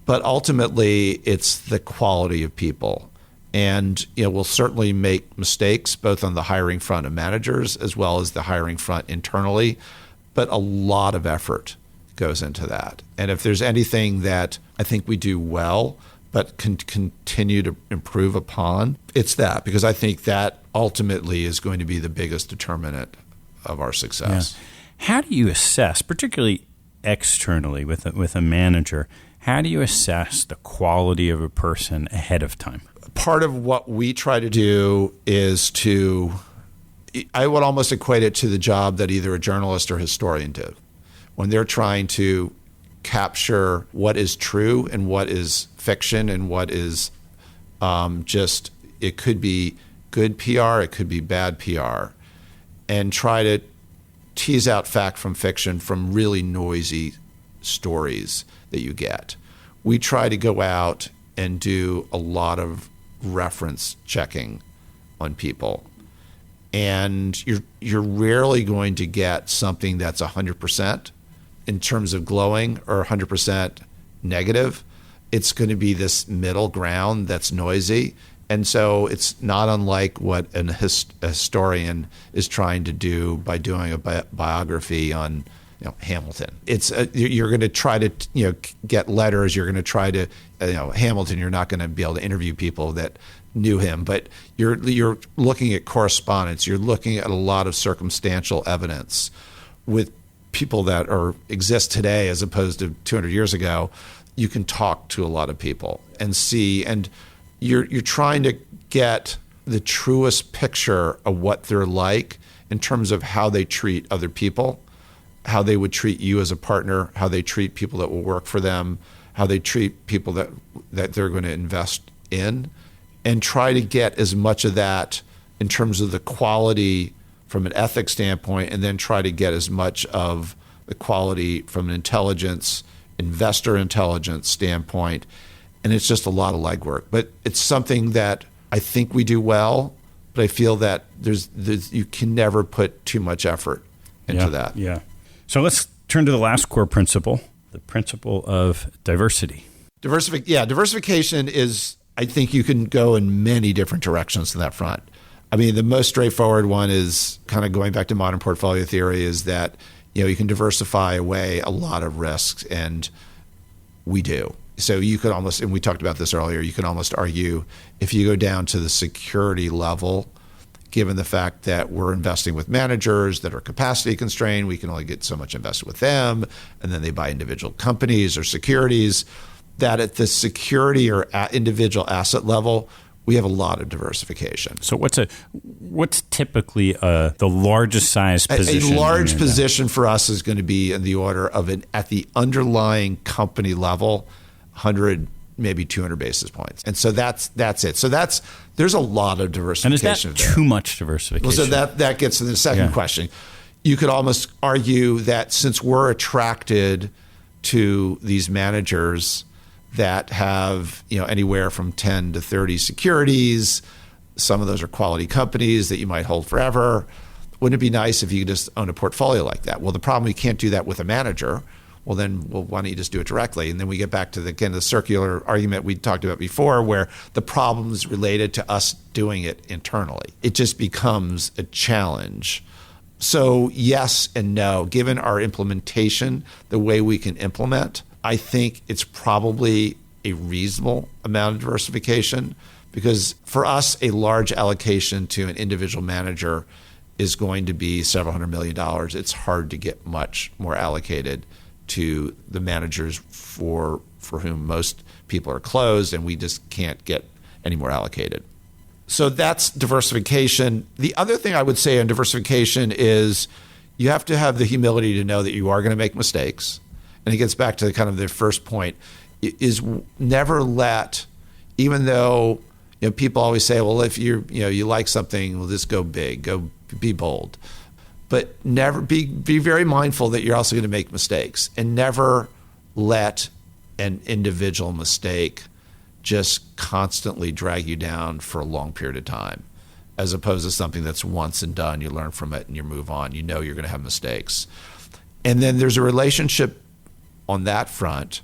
But ultimately, it's the quality of people. And we'll certainly make mistakes both on the hiring front of managers as well as the hiring front internally. But a lot of effort goes into that. And if there's anything that I think we do well but can continue to improve upon, it's that, because I think that ultimately is going to be the biggest determinant of our success. Yeah. How do you assess, particularly externally with a manager, how do you assess the quality of a person ahead of time? Part of what we try to do is I would almost equate it to the job that either a journalist or historian do. When they're trying to capture what is true and what is fiction and what is it could be good PR, it could be bad PR, and try to tease out fact from fiction from really noisy stories that you get. We try to go out and do a lot of reference checking on people. And you're rarely going to get something that's 100% in terms of glowing or 100% negative. it's going to be this middle ground that's noisy. And so it's not unlike what a historian is trying to do by doing a biography on Hamilton. It's you're going to try to get letters. You're going to try to Hamilton. You're not going to be able to interview people that knew him, but you're looking at correspondence. You're looking at a lot of circumstantial evidence with people that exist today as opposed to 200 years ago. You can talk to a lot of people and see, and you're trying to get the truest picture of what they're like in terms of how they treat other people, how they would treat you as a partner, how they treat people that will work for them, how they treat people that they're going to invest in, and try to get as much of that in terms of the quality from an ethics standpoint, and then try to get as much of the quality from an investor intelligence standpoint. And it's just a lot of legwork. But it's something that I think we do well, but I feel that there's you can never put too much effort into that. Yeah. So let's turn to the last core principle, the principle of diversity. Diversification is, I think you can go in many different directions on that front. I mean, the most straightforward one is kind of going back to modern portfolio theory, is that you can diversify away a lot of risks, and we do. So you could almost, and we talked about this earlier, you can almost argue if you go down to the security level, given the fact that we're investing with managers that are capacity constrained, we can only get so much invested with them, and then they buy individual companies or securities, that at the security or individual asset level, we have a lot of diversification. So what's typically the largest size position? A large position for us is going to be in the order of at the underlying company level, 100, maybe 200 basis points. And so that's it. So there's a lot of diversification. And is that too much diversification? Well, so that gets to the second question. You could almost argue that since we're attracted to these managers that have anywhere from 10 to 30 securities, some of those are quality companies that you might hold forever. Wouldn't it be nice if you could just own a portfolio like that? Well, the problem, you can't do that with a manager. Well, why don't you just do it directly? And then we get back to the circular argument we talked about before, where the problem's related to us doing it internally. It just becomes a challenge. So yes and no, given our implementation, the way we can implement, I think it's probably a reasonable amount of diversification, because for us, a large allocation to an individual manager is going to be several $100 million. It's hard to get much more allocated to the managers for whom most people are closed, and we just can't get any more allocated. So that's diversification. The other thing I would say on diversification is you have to have the humility to know that you are going to make mistakes. And it gets back to kind of the first point, is never let, even though people always say, well, if you like something, well, just go big, go be bold. But never be very mindful that you're also going to make mistakes, and never let an individual mistake just constantly drag you down for a long period of time, as opposed to something that's once and done. You learn from it and you move on. You're going to have mistakes. And then there's a relationship on that front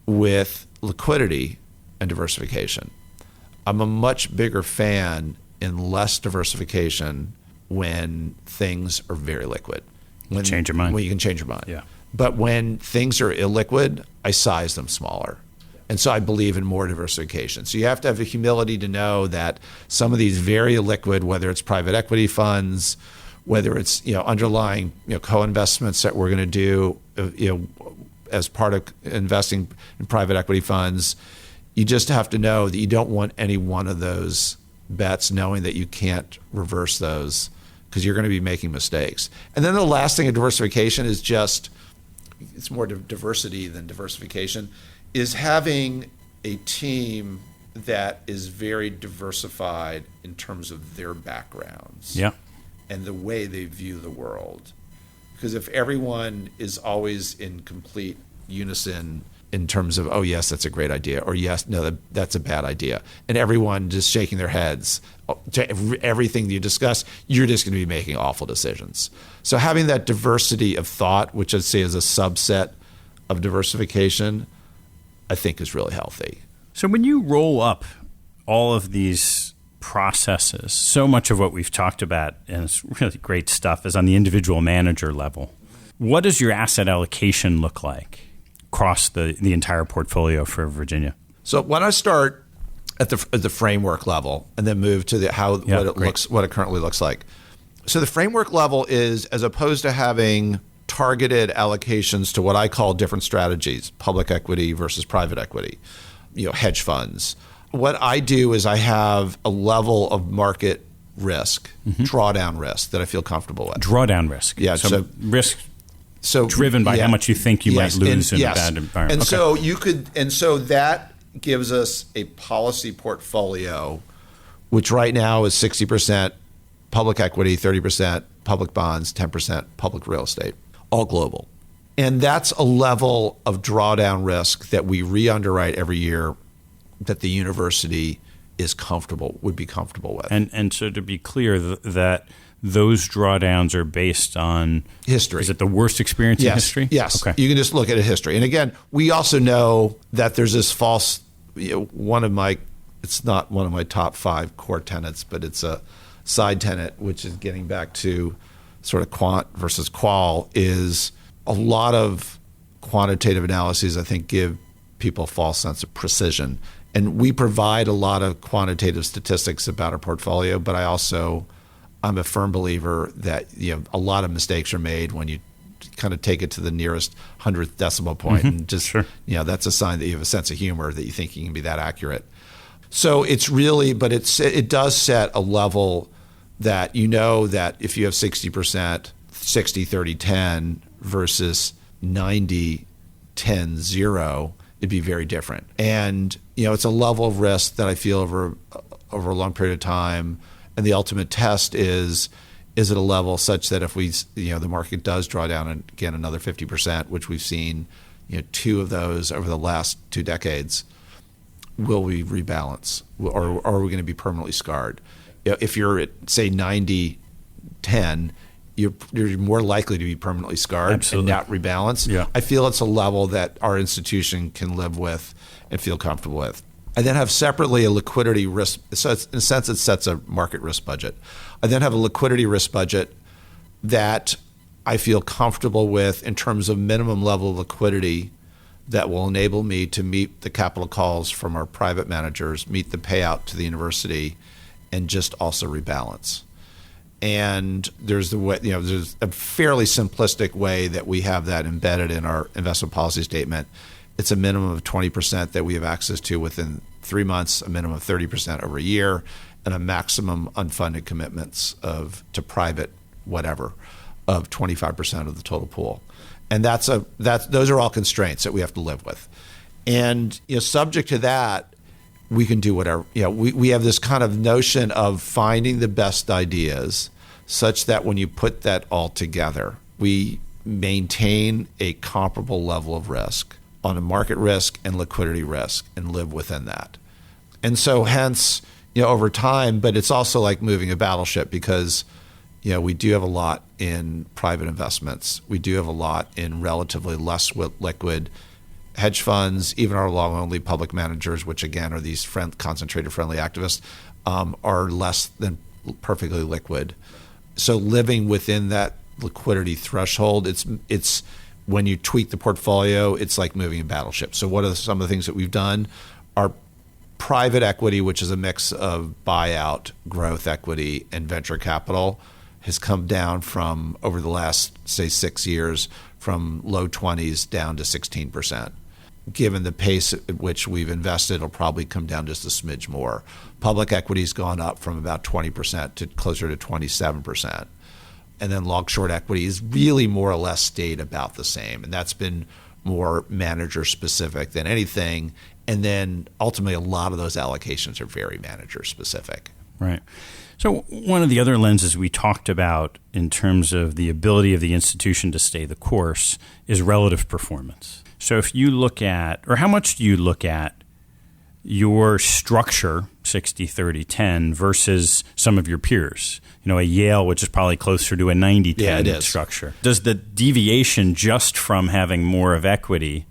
with liquidity and diversification. I'm a much bigger fan in less diversification when things are very liquid. When change your mind. When you can change your mind. Yeah. But when things are illiquid, I size them smaller. And so I believe in more diversification. So you have to have the humility to know that some of these very illiquid, whether it's private equity funds, whether it's underlying co-investments that we're going to do as part of investing in private equity funds, you just have to know that you don't want any one of those bets, knowing that you can't reverse those because you're going to be making mistakes. And then the last thing of diversification is just, it's more diversity than diversification, is having a team that is very diversified in terms of their backgrounds and the way they view the world. Because if everyone is always in complete unison in terms of, oh, yes, that's a great idea, or yes, no, that's a bad idea, and everyone just shaking their heads to everything you discuss, you're just going to be making awful decisions. So having that diversity of thought, which I'd say is a subset of diversification, I think is really healthy. So when you roll up all of these processes, so much of what we've talked about, and it's really great stuff, is on the individual manager level. What does your asset allocation look like across the entire portfolio for Virginia? So when I start at the framework level and then move to what it currently looks like. So the framework level is, as opposed to having targeted allocations to what I call different strategies, public equity versus private equity, hedge funds. What I do is I have a level of market risk, drawdown risk that I feel comfortable with. Drawdown risk. Yeah. So risk driven by how much you think you might lose in a bad environment. And so that gives us a policy portfolio, which right now is 60% public equity, 30% public bonds, 10% public real estate, all global. And that's a level of drawdown risk that we re-underwrite every year that the university would be comfortable with. And so to be clear, that those drawdowns are based on history. Is it the worst experience in history? Yes. Okay. You can just look at a history. And again, we also know that there's this false, it's not one of my top 5 core tenets, but it's a side tenet, which is getting back to sort of quant versus qual, is a lot of quantitative analyses, I think, give people a false sense of precision. And we provide a lot of quantitative statistics about our portfolio, but I'm a firm believer that a lot of mistakes are made when you kind of take it to the nearest 100th decimal point, and just that's a sign that you have a sense of humor that you think you can be that accurate. So it's really, but it does set a level that that if you have 60%, 60, 30, 10 versus 90, 10, 0, it'd be very different. And it's a level of risk that I feel over a long period of time. And the ultimate test is it a level such that if the market does draw down again another 50%, which we've seen 2 of those over the last 2 decades, will we rebalance, or are we going to be permanently scarred? If you're at, say, 90-10, you're more likely to be permanently scarred. Absolutely. And not rebalance. Yeah. I feel it's a level that our institution can live with and feel comfortable with. I then have separately a liquidity risk. So in a sense, it sets a market risk budget. I then have a liquidity risk budget that I feel comfortable with in terms of minimum level of liquidity that will enable me to meet the capital calls from our private managers, meet the payout to the university, and just also rebalance. And there's there's a fairly simplistic way that we have that embedded in our investment policy statement. It's a minimum of 20% that we have access to within 3 months, a minimum of 30% over a year, and a maximum unfunded commitments to private whatever of 25% of the total pool. And those are all constraints that we have to live with. And subject to that, we can do whatever. We have this kind of notion of finding the best ideas such that when you put that all together, we maintain a comparable level of risk on a market risk and liquidity risk and live within that. And so hence, over time, but it's also like moving a battleship because, we do have a lot in private investments. We do have a lot in relatively less liquid hedge funds, even our long-only public managers, which again are these concentrated friendly activists, are less than perfectly liquid. So living within that liquidity threshold, it's when you tweak the portfolio, it's like moving a battleship. So what are some of the things that we've done? Our private equity, which is a mix of buyout, growth equity, and venture capital, has come down from, over the last, say, 6 years, from low 20s down to 16%. Given the pace at which we've invested, it'll probably come down just a smidge more. Public equity's gone up from about 20% to closer to 27%. And then long-short equity is really more or less stayed about the same. And that's been more manager-specific than anything. And then ultimately, a lot of those allocations are very manager-specific. Right. So one of the other lenses we talked about in terms of the ability of the institution to stay the course is relative performance. So if you look at, or how much do you look at your structure, 60, 30, 10, versus some of your peers? A Yale, which is probably closer to a 90-10 structure. Does the deviation just from having more of equity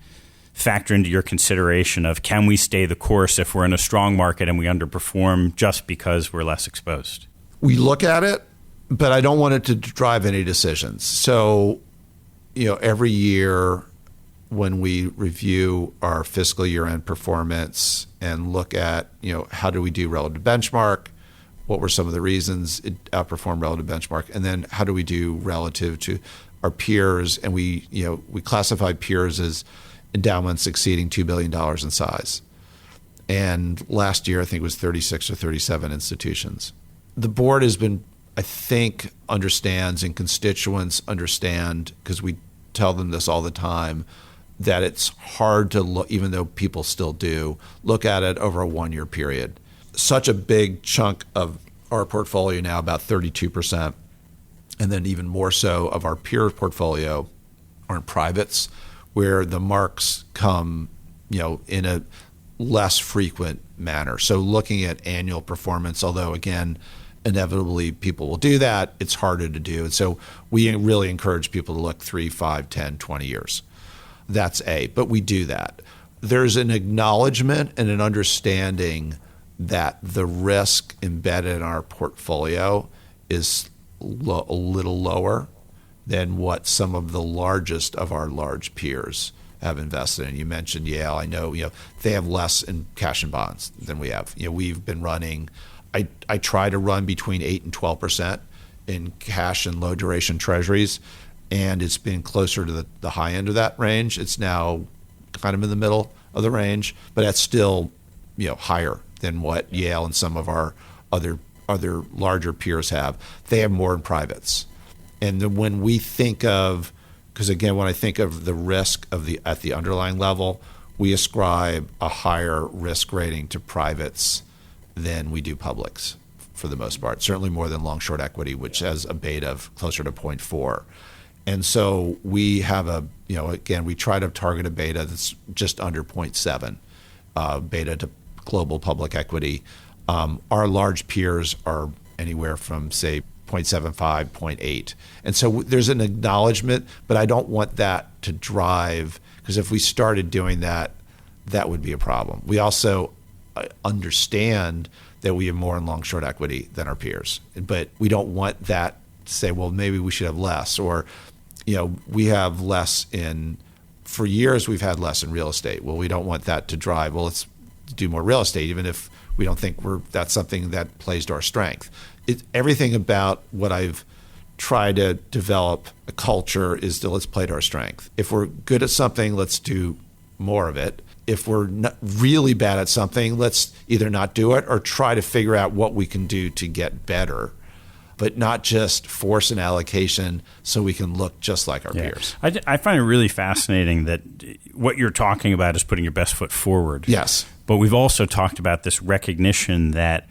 factor into your consideration of can we stay the course if we're in a strong market and we underperform just because we're less exposed? We look at it, but I don't want it to drive any decisions. So, every year when we review our fiscal year-end performance and look at, how do we do relative benchmark, what were some of the reasons it outperformed relative benchmark, and then how do we do relative to our peers? And we classify peers as endowments exceeding $2 billion in size. And last year, I think it was 36 or 37 institutions. The board has been, I think, understands, and constituents understand, because we tell them this all the time, that it's hard to look, even though people still do, look at it over a 1-year period. Such a big chunk of our portfolio now, about 32%, and then even more so of our peer portfolio are in privates, where the marks come, in a less frequent manner. So looking at annual performance, although again, inevitably people will do that, it's harder to do. And so we really encourage people to look 3, 5, 10, 20 years. That's but we do that. There's an acknowledgement and an understanding that the risk embedded in our portfolio is a little lower than what some of the largest of our large peers have invested in. You mentioned Yale. I know, they have less in cash and bonds than we have. We've been running, I try to run between 8 and 12% in cash and low duration treasuries, and it's been closer to the high end of that range. It's now kind of in the middle of the range, but that's still, higher than what Yale and some of our other larger peers have. They have more in privates. And then when we think of, because again, when I think of the risk at the underlying level, we ascribe a higher risk rating to privates than we do publics for the most part, certainly more than long short equity, which has a beta of closer to 0.4. And so we have again, we try to target a beta that's just under 0.7, beta to global public equity. Our large peers are anywhere from, say, 0.75, 0.8. And so there's an acknowledgement, but I don't want that to drive, because if we started doing that, that would be a problem. We also understand that we have more in long short equity than our peers, but we don't want that to say, well, maybe we should have less, or we have less for years we've had less in real estate. Well, we don't want that to drive, well, let's do more real estate, even if we don't think that's something that plays to our strength. Everything about what I've tried to develop a culture is to let's play to our strength. If we're good at something, let's do more of it. If we're not really bad at something, let's either not do it or try to figure out what we can do to get better, but not just force an allocation so we can look just like our peers. I find it really fascinating that what you're talking about is putting your best foot forward. Yes. But we've also talked about this recognition that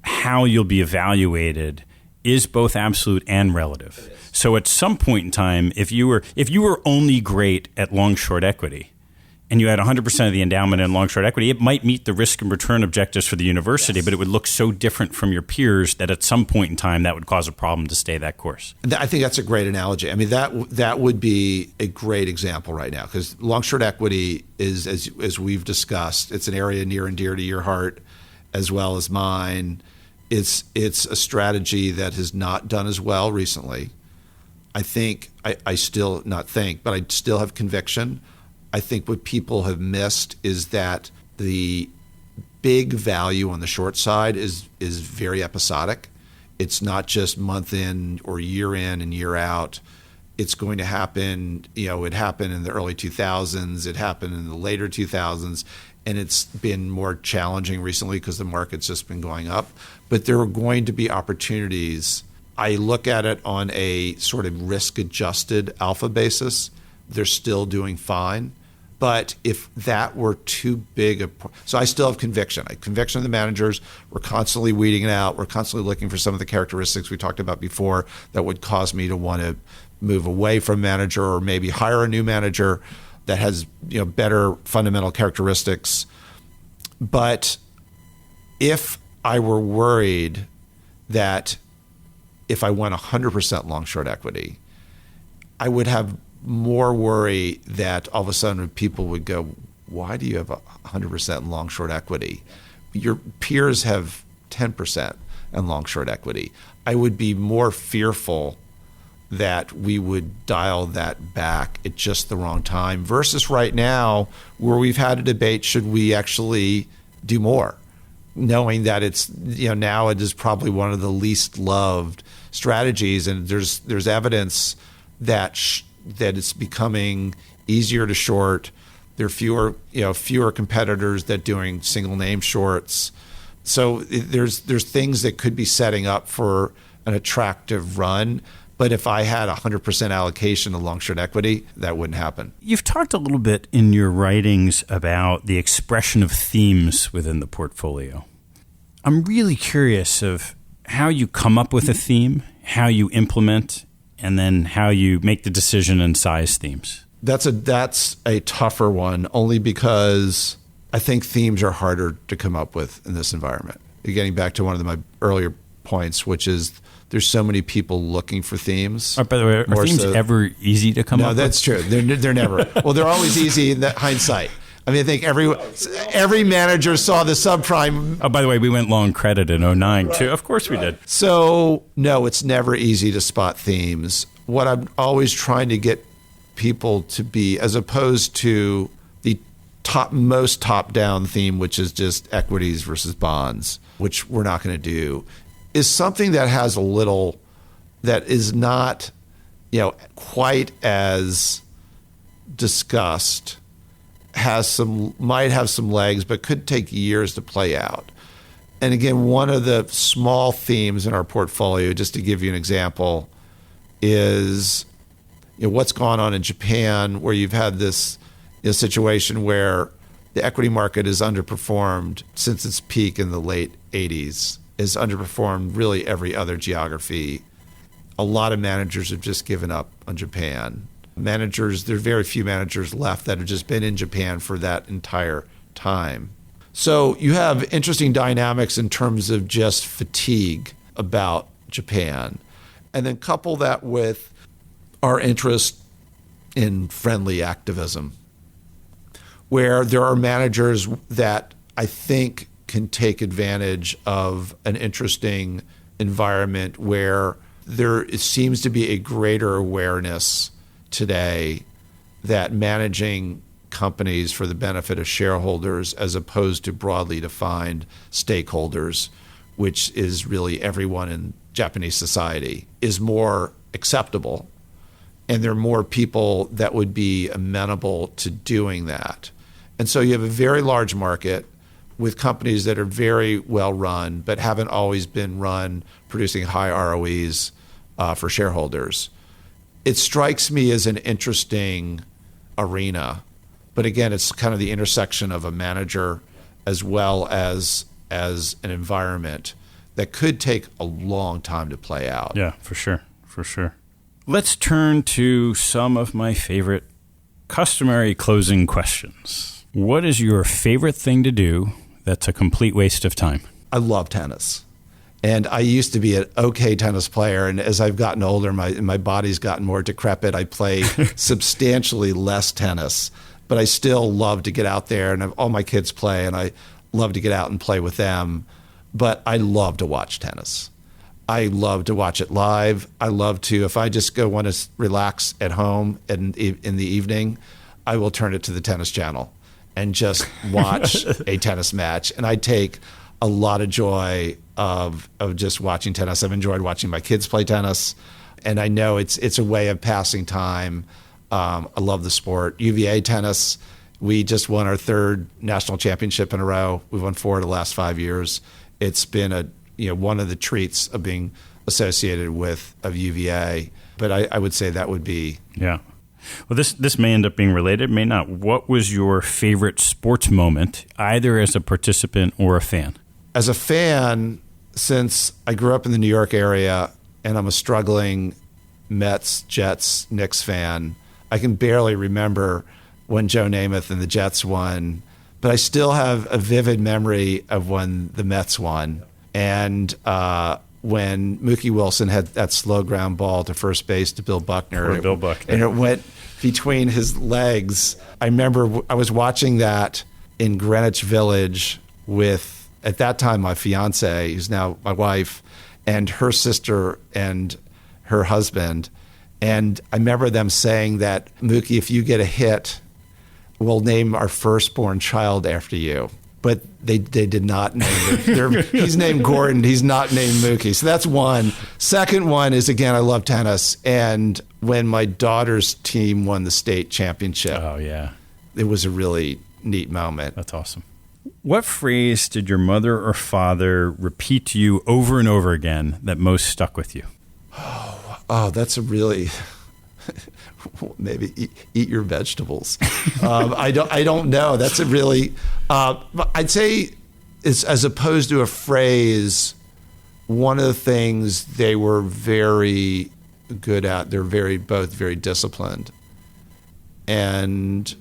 how you'll be evaluated is both absolute and relative. So at some point in time, if you were only great at long short equity, and you had 100% of the endowment in long short equity, it might meet the risk and return objectives for the university, but it would look so different from your peers that at some point in time that would cause a problem to stay that course. I think that's a great analogy. I mean, that would be a great example right now, because long short equity is, as we've discussed, it's an area near and dear to your heart as well as mine. It's a strategy that has not done as well recently. I still have conviction. I think what people have missed is that the big value on the short side is very episodic. It's not just month in or year in and year out. It's going to happen, it happened in the early 2000s, it happened in the later 2000s, and it's been more challenging recently because the market's just been going up. But there are going to be opportunities. I look at it on a sort of risk-adjusted alpha basis. They're still doing fine. But if that were too big so I still have conviction. I have conviction of the managers. We're constantly weeding it out. We're constantly looking for some of the characteristics we talked about before that would cause me to want to move away from manager or maybe hire a new manager that has better fundamental characteristics. But if I were worried that if I went 100% long short equity, I would have more worry that all of a sudden people would go, why do you have 100% in long short equity? Your peers have 10% in long short equity. I would be more fearful that we would dial that back at just the wrong time versus right now where we've had a debate, should we actually do more? Knowing that it's, now it is probably one of the least loved strategies, and there's evidence that that it's becoming easier to short. There are fewer competitors that doing single name shorts. So there's things that could be setting up for an attractive run. But if I had 100% allocation to long short equity, that wouldn't happen. You've talked a little bit in your writings about the expression of themes within the portfolio. I'm really curious of how you come up with a theme, how you implement, and then how you make the decision and size themes. That's a tougher one, only because I think themes are harder to come up with in this environment. Getting back to one of my earlier points, which is there's so many people looking for themes. By the way, are themes ever easy to come up with? No, that's true. They're never. Well, they're always easy in hindsight. I mean, I think every manager saw the subprime. Oh, by the way, we went long credit in 2009 too. Of course we did. So, no, it's never easy to spot themes. What I'm always trying to get people to be, as opposed to the most top-down theme, which is just equities versus bonds, which we're not going to do, is something that has a little, that is not, quite as discussed, might have some legs, but could take years to play out. And again, one of the small themes in our portfolio, just to give you an example, is what's gone on in Japan, where you've had this situation where the equity market has underperformed since its peak in the late 80s, has underperformed really every other geography. A lot of managers have just given up on Japan. There are very few managers left that have just been in Japan for that entire time. So you have interesting dynamics in terms of just fatigue about Japan. And then couple that with our interest in friendly activism, where there are managers that I think can take advantage of an interesting environment where there seems to be a greater awareness today that managing companies for the benefit of shareholders as opposed to broadly defined stakeholders, which is really everyone in Japanese society, is more acceptable. And there are more people that would be amenable to doing that. And so you have a very large market with companies that are very well run, but haven't always been run producing high ROEs for shareholders. It strikes me as an interesting arena, but again, it's kind of the intersection of a manager as well as an environment that could take a long time to play out. Yeah, for sure. Let's turn to some of my favorite customary closing questions. What is your favorite thing to do that's a complete waste of time? I love tennis. And I used to be an okay tennis player, and as I've gotten older, my body's gotten more decrepit. I play substantially less tennis, but I still love to get out there, and all my kids play, and I love to get out and play with them. But I love to watch tennis. I love to watch it live. I love to, if I just want to relax at home in the evening, I will turn it to the tennis channel and just watch a tennis match. And I take a lot of joy of just watching tennis. I've enjoyed watching my kids play tennis, and I know it's a way of passing time. I love the sport. UVA tennis, we just won our third national championship in a row. We've won 4 of the last 5 years. It's been one of the treats of being associated with UVA. But I would say that would be. Yeah. Well, this may end up being related, may not. What was your favorite sports moment, either as a participant or a fan? As a fan, since I grew up in the New York area and I'm a struggling Mets, Jets, Knicks fan, I can barely remember when Joe Namath and the Jets won, but I still have a vivid memory of when the Mets won. And when Mookie Wilson had that slow ground ball to first base to Bill Buckner. Bill Buckner. And it went between his legs. I remember I was watching that in Greenwich Village with, at that time, my fiance, who's now my wife, and her sister and her husband. And I remember them saying that, Mookie, if you get a hit, we'll name our firstborn child after you. But they did not name him. He's named Gordon. He's not named Mookie. So that's one. Second one is, again, I love tennis. And when my daughter's team won the state championship, it was a really neat moment. That's awesome. What phrase did your mother or father repeat to you over and over again that most stuck with you? Oh, that's a really... Maybe eat your vegetables. I don't know. That's a really, I'd say, as opposed to a phrase, one of the things they were very good at, they're both very disciplined. And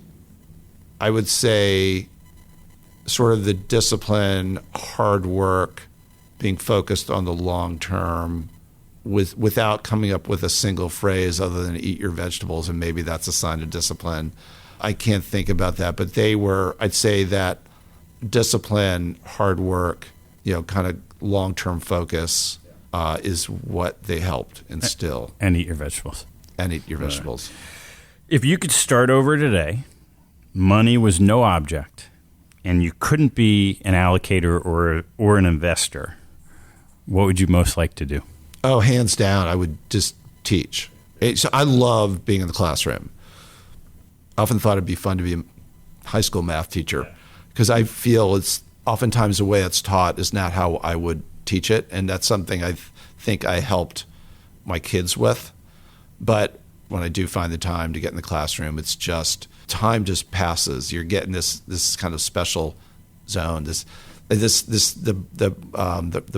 I would say sort of the discipline, hard work, being focused on the long term, without coming up with a single phrase other than eat your vegetables, and maybe that's a sign of discipline. I can't think about that, but I'd say that discipline, hard work, kind of long-term focus is what they helped instill. And eat your vegetables. And eat your vegetables. If you could start over today, money was no object, and you couldn't be an allocator or an investor, what would you most like to do? Oh, hands down, I would just teach. So I love being in the classroom. I often thought it'd be fun to be a high school math teacher because I feel it's oftentimes the way it's taught is not how I would teach it, and that's something I think I helped my kids with. But when I do find the time to get in the classroom, it's just time just passes. You're getting this kind of special zone. The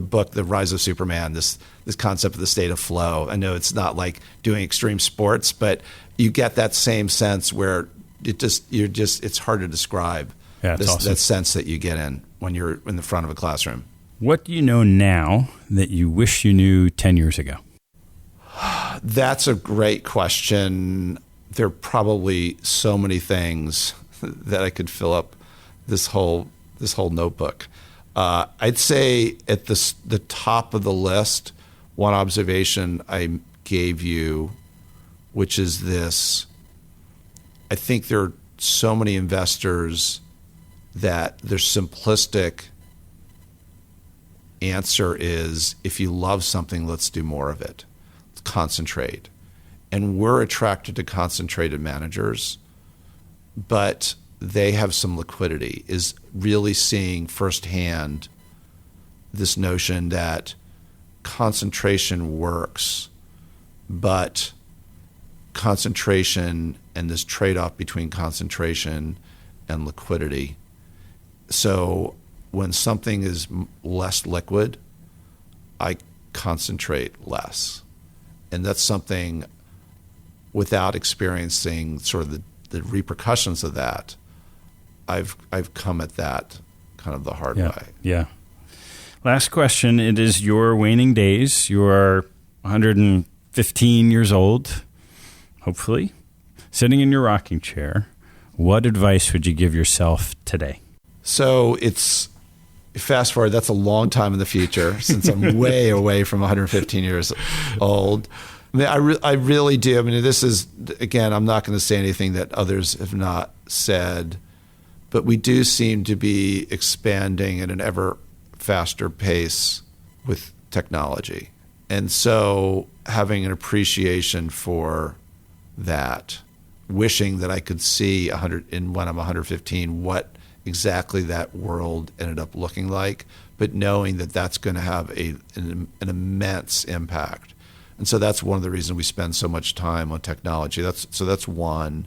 book, The Rise of Superman, this concept of the state of flow. I know it's not like doing extreme sports, but you get that same sense where it's hard to describe. Yeah, it's awesome. That sense that you get in when you're in the front of a classroom. What do you know now that you wish you knew 10 years ago? That's a great question. There are probably so many things that I could fill up this whole notebook. I'd say at the top of the list, one observation I gave you, which is this: I think there are so many investors that their simplistic answer is, if you love something, let's do more of it. Let's concentrate. And we're attracted to concentrated managers, but they have some liquidity, is really seeing firsthand this notion that concentration works, but concentration and this trade-off between concentration and liquidity. So when something is less liquid, I concentrate less. And that's something, without experiencing sort of the repercussions of that, I've come at that kind of the hard way. Yeah. Last question. It is your waning days. You are 115 years old, hopefully, sitting in your rocking chair. What advice would you give yourself today? So it's, fast forward, that's a long time in the future since I'm way away from 115 years old. I mean, I really do. I mean, this is, again, I'm not going to say anything that others have not said, but we do seem to be expanding at an ever faster pace with technology. And so having an appreciation for that, wishing that I could see when I'm 115 what exactly that world ended up looking like, but knowing that that's going to have an immense impact. And so that's one of the reasons we spend so much time on technology. That's one.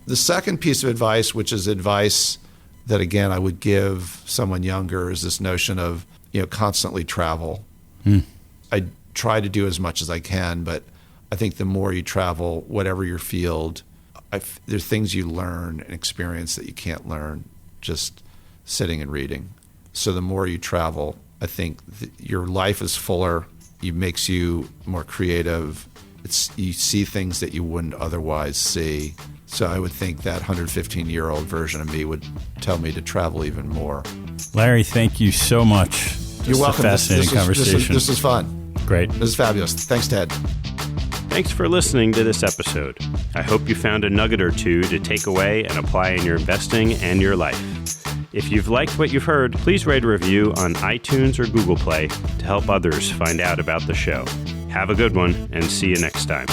The second piece of advice, which is advice that, again, I would give someone younger, is this notion of, constantly travel. I try to do as much as I can, but I think the more you travel, whatever your field, there's things you learn and experience that you can't learn just sitting and reading. So the more you travel, I think your life is fuller. It makes you more creative. you see things that you wouldn't otherwise see. So I would think that 115-year-old version of me would tell me to travel even more. Larry, thank you so much. You're welcome. Fascinating conversation. This was fun. Great. This is fabulous. Thanks, Ted. Thanks for listening to this episode. I hope you found a nugget or two to take away and apply in your investing and your life. If you've liked what you've heard, please write a review on iTunes or Google Play to help others find out about the show. Have a good one, and see you next time.